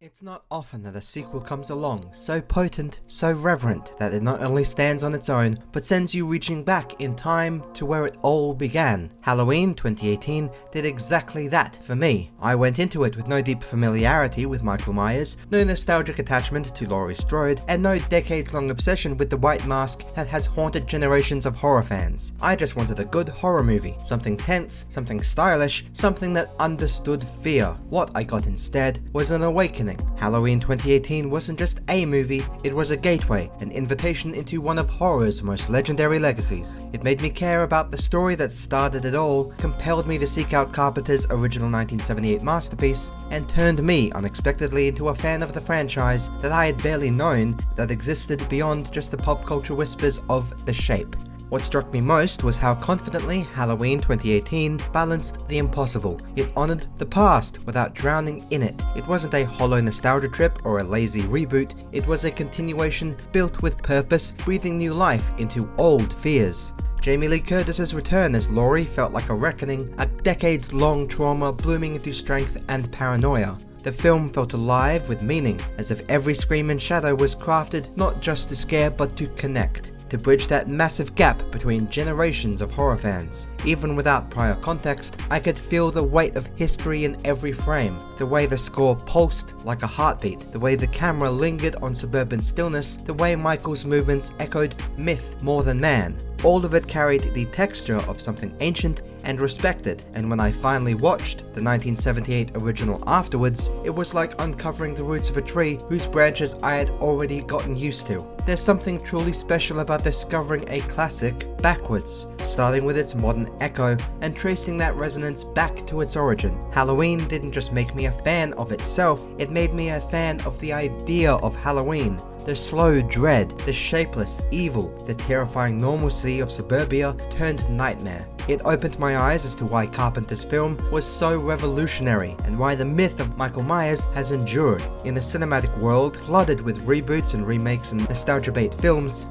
It's not often that a sequel comes along so potent, so reverent, that it not only stands on its own, but sends you reaching back in time to where it all began. Halloween 2018 did exactly that for me. I went into it with no deep familiarity with Michael Myers, no nostalgic attachment to Laurie Strode, and no decades-long obsession with the white mask that has haunted generations of horror fans. I just wanted a good horror movie, something tense, something stylish, something that understood fear. What I got instead was an awakening. Halloween 2018 wasn't just a movie, it was a gateway, an invitation into one of horror's most legendary legacies. It made me care about the story that started it all, compelled me to seek out Carpenter's original 1978 masterpiece, and turned me unexpectedly into a fan of the franchise that I had barely known that existed beyond just the pop culture whispers of The Shape. What struck me most was how confidently Halloween 2018 balanced the impossible. It honored the past without drowning in it. It wasn't a hollow nostalgia trip or a lazy reboot, it was a continuation built with purpose, breathing new life into old fears. Jamie Lee Curtis's return as Laurie felt like a reckoning, a decades-long trauma blooming into strength and paranoia. The film felt alive with meaning, as if every scream and shadow was crafted not just to scare but to connect, to bridge that massive gap between generations of horror fans. Even without prior context, I could feel the weight of history in every frame, the way the score pulsed like a heartbeat, the way the camera lingered on suburban stillness, the way Michael's movements echoed myth more than man. All of it carried the texture of something ancient and respected, and when I finally watched the 1978 original afterwards, it was like uncovering the roots of a tree whose branches I had already gotten used to. There's something truly special about discovering a classic backwards, starting with its modern echo and tracing that resonance back to its origin. Halloween didn't just make me a fan of itself, it made me a fan of the idea of Halloween. The slow dread, the shapeless evil, the terrifying normalcy of suburbia turned nightmare. It opened my eyes as to why Carpenter's film was so revolutionary and why the myth of Michael Myers has endured. In the cinematic world, flooded with reboots and remakes and nostalgia-bait films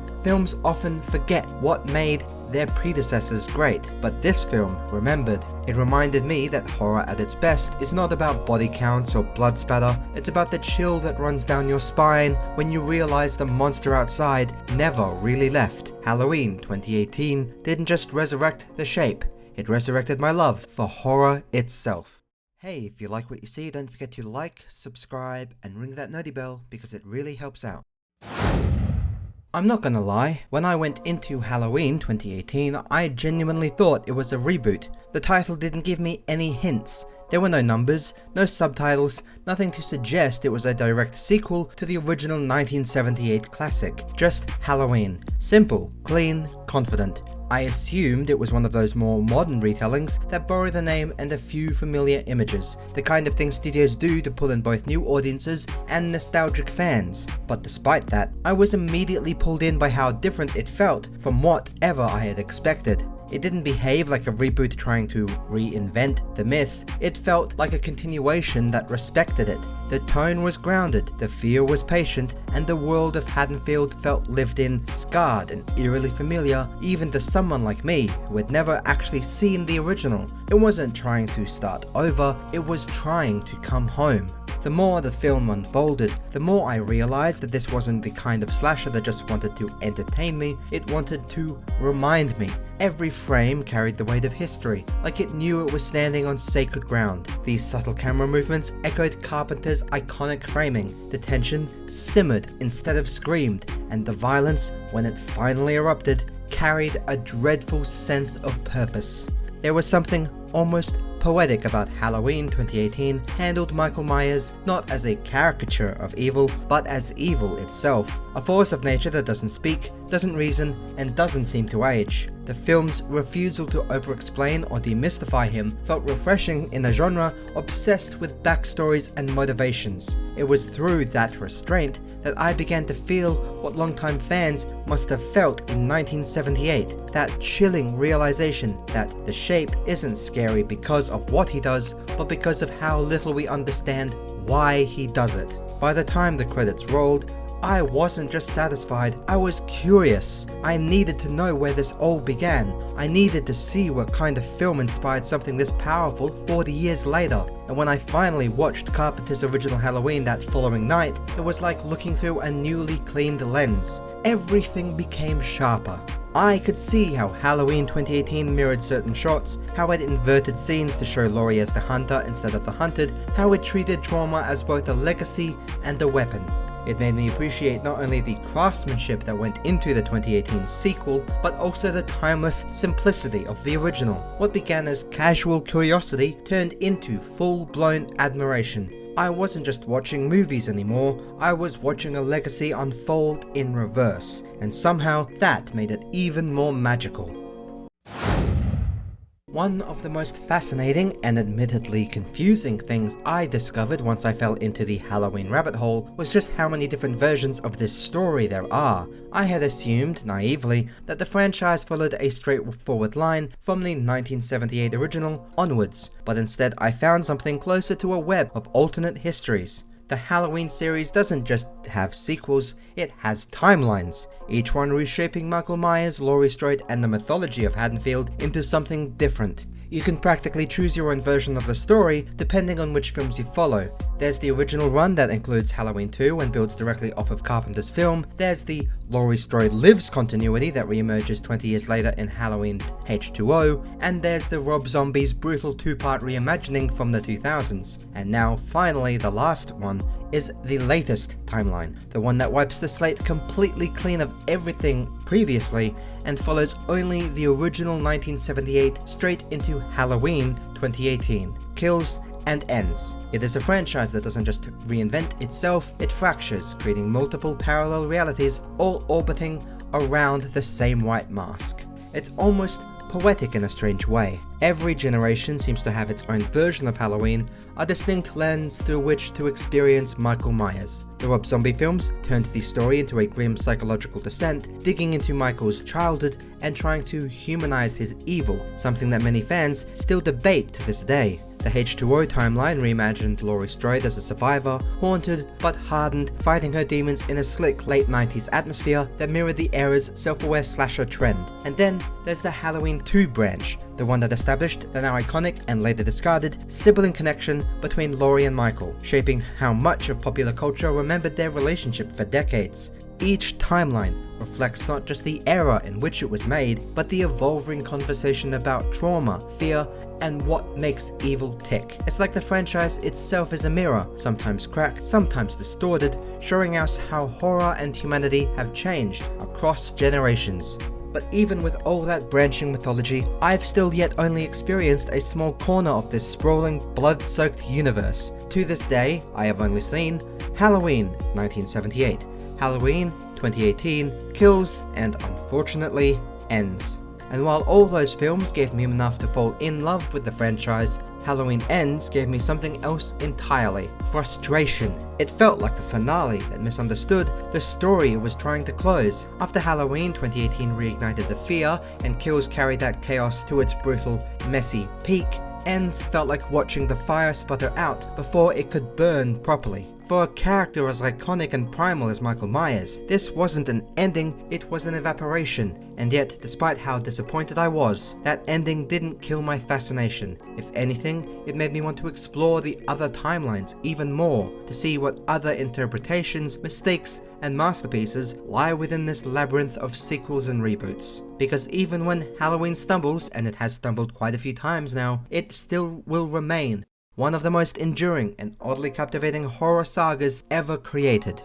often forget what made their predecessors great, but this film remembered. It reminded me that horror at its best is not about body counts or blood spatter, it's about the chill that runs down your spine when you realize the monster outside never really left. Halloween 2018 didn't just resurrect The Shape, it resurrected my love for horror itself. Hey, if you like what you see, don't forget to like, subscribe, and ring that nutty bell because it really helps out. I'm not gonna lie, when I went into Halloween 2018, I genuinely thought it was a reboot. The title didn't give me any hints. There were no numbers, no subtitles, nothing to suggest it was a direct sequel to the original 1978 classic. Just Halloween. Simple, clean, confident. I assumed it was one of those more modern retellings that borrow the name and a few familiar images, the kind of thing studios do to pull in both new audiences and nostalgic fans. But despite that, I was immediately pulled in by how different it felt from whatever I had expected. It didn't behave like a reboot trying to reinvent the myth, it felt like a continuation that respected it. The tone was grounded, the fear was patient, and the world of Haddonfield felt lived in, scarred and eerily familiar, even to someone like me who had never actually seen the original. It wasn't trying to start over, it was trying to come home. The more the film unfolded, the more I realized that this wasn't the kind of slasher that just wanted to entertain me, it wanted to remind me. Every frame carried the weight of history, like it knew it was standing on sacred ground. These subtle camera movements echoed Carpenter's iconic framing. The tension simmered instead of screamed, and the violence, when it finally erupted, carried a dreadful sense of purpose. There was something almost poetic about Halloween 2018 handled Michael Myers not as a caricature of evil, but as evil itself. A force of nature that doesn't speak, doesn't reason, and doesn't seem to age. The film's refusal to over-explain or demystify him felt refreshing in a genre obsessed with backstories and motivations. It was through that restraint that I began to feel what longtime fans must have felt in 1978, that chilling realization that The Shape isn't scary because of what he does, but because of how little we understand why he does it. By the time the credits rolled, I wasn't just satisfied, I was curious. I needed to know where this all began. I needed to see what kind of film inspired something this powerful 40 years later. And when I finally watched Carpenter's original Halloween that following night, it was like looking through a newly cleaned lens. Everything became sharper. I could see how Halloween 2018 mirrored certain shots, how it inverted scenes to show Laurie as the hunter instead of the hunted, how it treated trauma as both a legacy and a weapon. It made me appreciate not only the craftsmanship that went into the 2018 sequel, but also the timeless simplicity of the original. What began as casual curiosity turned into full-blown admiration. I wasn't just watching movies anymore, I was watching a legacy unfold in reverse, and somehow that made it even more magical. One of the most fascinating and admittedly confusing things I discovered once I fell into the Halloween rabbit hole was just how many different versions of this story there are. I had assumed, naively, that the franchise followed a straightforward line from the 1978 original onwards, but instead I found something closer to a web of alternate histories. The Halloween series doesn't just have sequels, it has timelines, each one reshaping Michael Myers, Laurie Strode, and the mythology of Haddonfield into something different. You can practically choose your own version of the story depending on which films you follow. There's the original run that includes Halloween 2 and builds directly off of Carpenter's film. There's the Laurie Strode Lives continuity that reemerges 20 years later in Halloween H2O, and there's the Rob Zombie's brutal two-part reimagining from the 2000s. And now, finally, the last one is the latest timeline, the one that wipes the slate completely clean of everything previously and follows only the original 1978 straight into Halloween 2018, kills and ends. It is a franchise that doesn't just reinvent itself, it fractures, creating multiple parallel realities all orbiting around the same white mask. It's almost poetic in a strange way. Every generation seems to have its own version of Halloween, a distinct lens through which to experience Michael Myers. The Rob Zombie films turned the story into a grim psychological descent, digging into Michael's childhood and trying to humanize his evil, something that many fans still debate to this day. The H2O timeline reimagined Laurie Strode as a survivor, haunted but hardened, fighting her demons in a slick late 90s atmosphere that mirrored the era's self-aware slasher trend. And then there's the Halloween 2 branch, the one that established the now iconic and later discarded sibling connection between Laurie and Michael, shaping how much of popular culture remembered their relationship for decades. Each timeline reflects not just the era in which it was made, but the evolving conversation about trauma, fear, and what makes evil tick. It's like the franchise itself is a mirror, sometimes cracked, sometimes distorted, showing us how horror and humanity have changed across generations. But even with all that branching mythology, I've still yet only experienced a small corner of this sprawling, blood-soaked universe. To this day, I have only seen Halloween 1978, Halloween 2018, kills, and unfortunately, ends. And while all those films gave me enough to fall in love with the franchise, Halloween Ends gave me something else entirely. Frustration. It felt like a finale that misunderstood the story it was trying to close. After Halloween 2018 reignited the fear, and Kills carried that chaos to its brutal, messy peak, Ends felt like watching the fire sputter out before it could burn properly. For a character as iconic and primal as Michael Myers, this wasn't an ending, it was an evaporation. And yet, despite how disappointed I was, that ending didn't kill my fascination. If anything, it made me want to explore the other timelines even more, to see what other interpretations, mistakes, and masterpieces lie within this labyrinth of sequels and reboots. Because even when Halloween stumbles, and it has stumbled quite a few times now, it still will remain one of the most enduring and oddly captivating horror sagas ever created.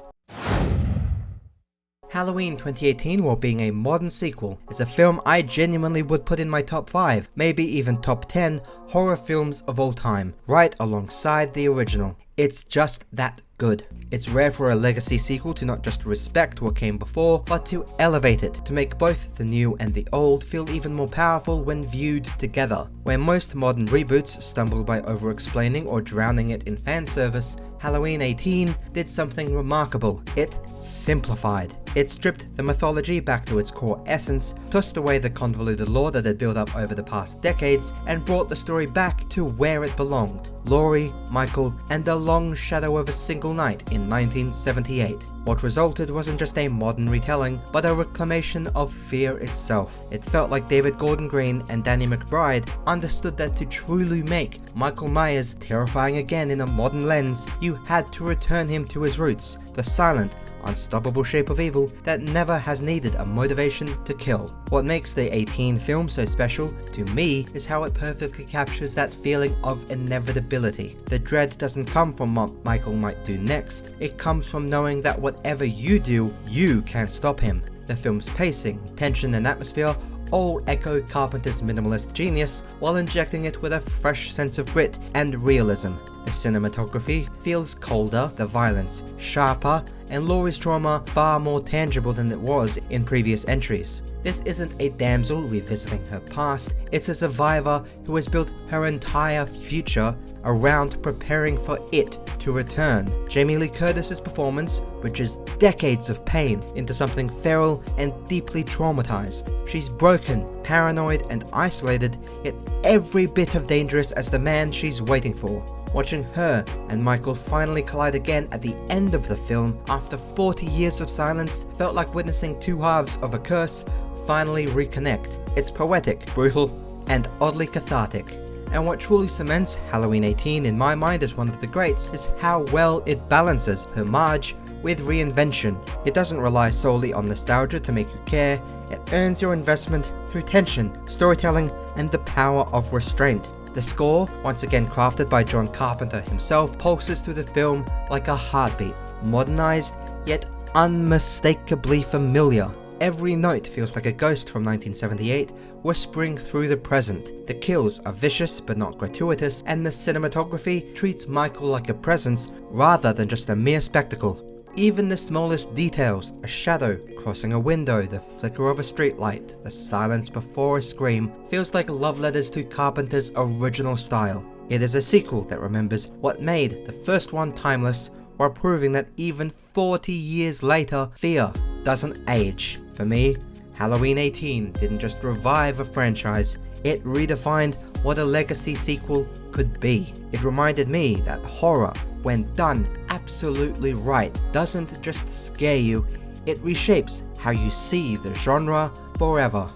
Halloween 2018, while being a modern sequel, is a film I genuinely would put in my top 5, maybe even top 10 horror films of all time, right alongside the original. It's just that good. It's rare for a legacy sequel to not just respect what came before, but to elevate it, to make both the new and the old feel even more powerful when viewed together. Where most modern reboots stumble by over-explaining or drowning it in fan service, Halloween 18 did something remarkable. It simplified. It stripped the mythology back to its core essence, tossed away the convoluted lore that had built up over the past decades, and brought the story back to where it belonged: Laurie, Michael, and the long shadow of a single night in 1978. What resulted wasn't just a modern retelling, but a reclamation of fear itself. It felt like David Gordon Green and Danny McBride understood that to truly make Michael Myers terrifying again in a modern lens, you had to return him to his roots, the silent, unstoppable shape of evil that never has needed a motivation to kill. What makes the 18 film so special, to me, is how it perfectly captures that feeling of inevitability. The dread doesn't come from what Michael might do next, it comes from knowing that whatever you do, you can't stop him. The film's pacing, tension and atmosphere all echo Carpenter's minimalist genius while injecting it with a fresh sense of grit and realism. The cinematography feels colder, the violence sharper, and Laurie's trauma far more tangible than it was in previous entries. This isn't a damsel revisiting her past, it's a survivor who has built her entire future around preparing for it to return. Jamie Lee Curtis's performance bridges decades of pain into something feral and deeply traumatized. She's broken, paranoid, and isolated, yet every bit of dangerous as the man she's waiting for. Watching her and Michael finally collide again at the end of the film after 40 years of silence felt like witnessing two halves of a curse finally reconnect. It's poetic, brutal, and oddly cathartic. And what truly cements Halloween 18 in my mind as one of the greats is how well it balances homage with reinvention. It doesn't rely solely on nostalgia to make you care, it earns your investment through tension, storytelling, and the power of restraint. The score, once again crafted by John Carpenter himself, pulses through the film like a heartbeat, modernized yet unmistakably familiar. Every note feels like a ghost from 1978, whispering through the present. The kills are vicious but not gratuitous, and the cinematography treats Michael like a presence rather than just a mere spectacle. Even the smallest details, a shadow crossing a window, the flicker of a streetlight, the silence before a scream, feels like love letters to Carpenter's original style. It is a sequel that remembers what made the first one timeless, while proving that even 40 years later, fear doesn't age. For me, Halloween 18 didn't just revive a franchise, it redefined what a legacy sequel could be. It reminded me that horror, when done absolutely right, doesn't just scare you, it reshapes how you see the genre forever.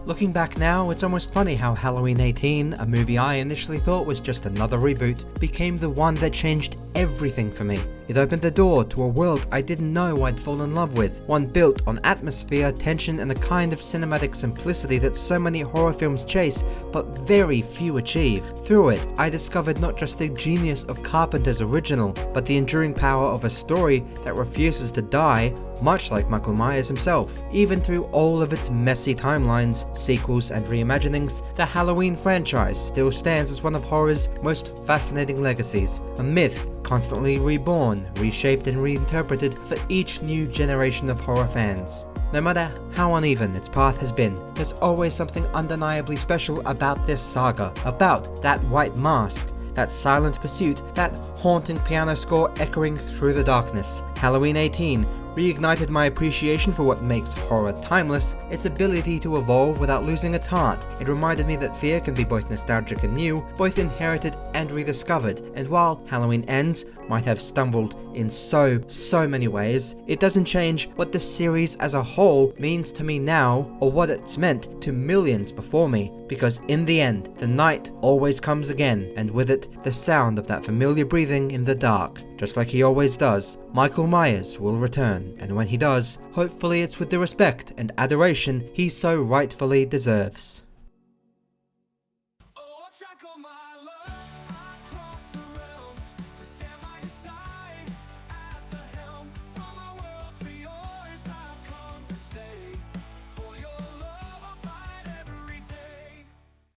Looking back now, it's almost funny how Halloween 18, a movie I initially thought was just another reboot, became the one that changed everything for me. It opened the door to a world I didn't know I'd fall in love with, one built on atmosphere, tension, and the kind of cinematic simplicity that so many horror films chase, but very few achieve. Through it, I discovered not just the genius of Carpenter's original, but the enduring power of a story that refuses to die, much like Michael Myers himself. Even through all of its messy timelines, sequels, and reimaginings, the Halloween franchise still stands as one of horror's most fascinating legacies, a myth constantly reborn, reshaped, and reinterpreted for each new generation of horror fans. No matter how uneven its path has been, there's always something undeniably special about this saga, about that white mask, that silent pursuit, that haunting piano score echoing through the darkness. Halloween 18 reignited my appreciation for what makes horror timeless, its ability to evolve without losing its heart. It reminded me that fear can be both nostalgic and new, both inherited and rediscovered, and while Halloween Ends might have stumbled in so many ways, it doesn't change what the series as a whole means to me now, or what it's meant to millions before me, because in the end, the night always comes again, and with it, the sound of that familiar breathing in the dark. Just like he always does, Michael Myers will return, and when he does, hopefully it's with the respect and adoration he so rightfully deserves.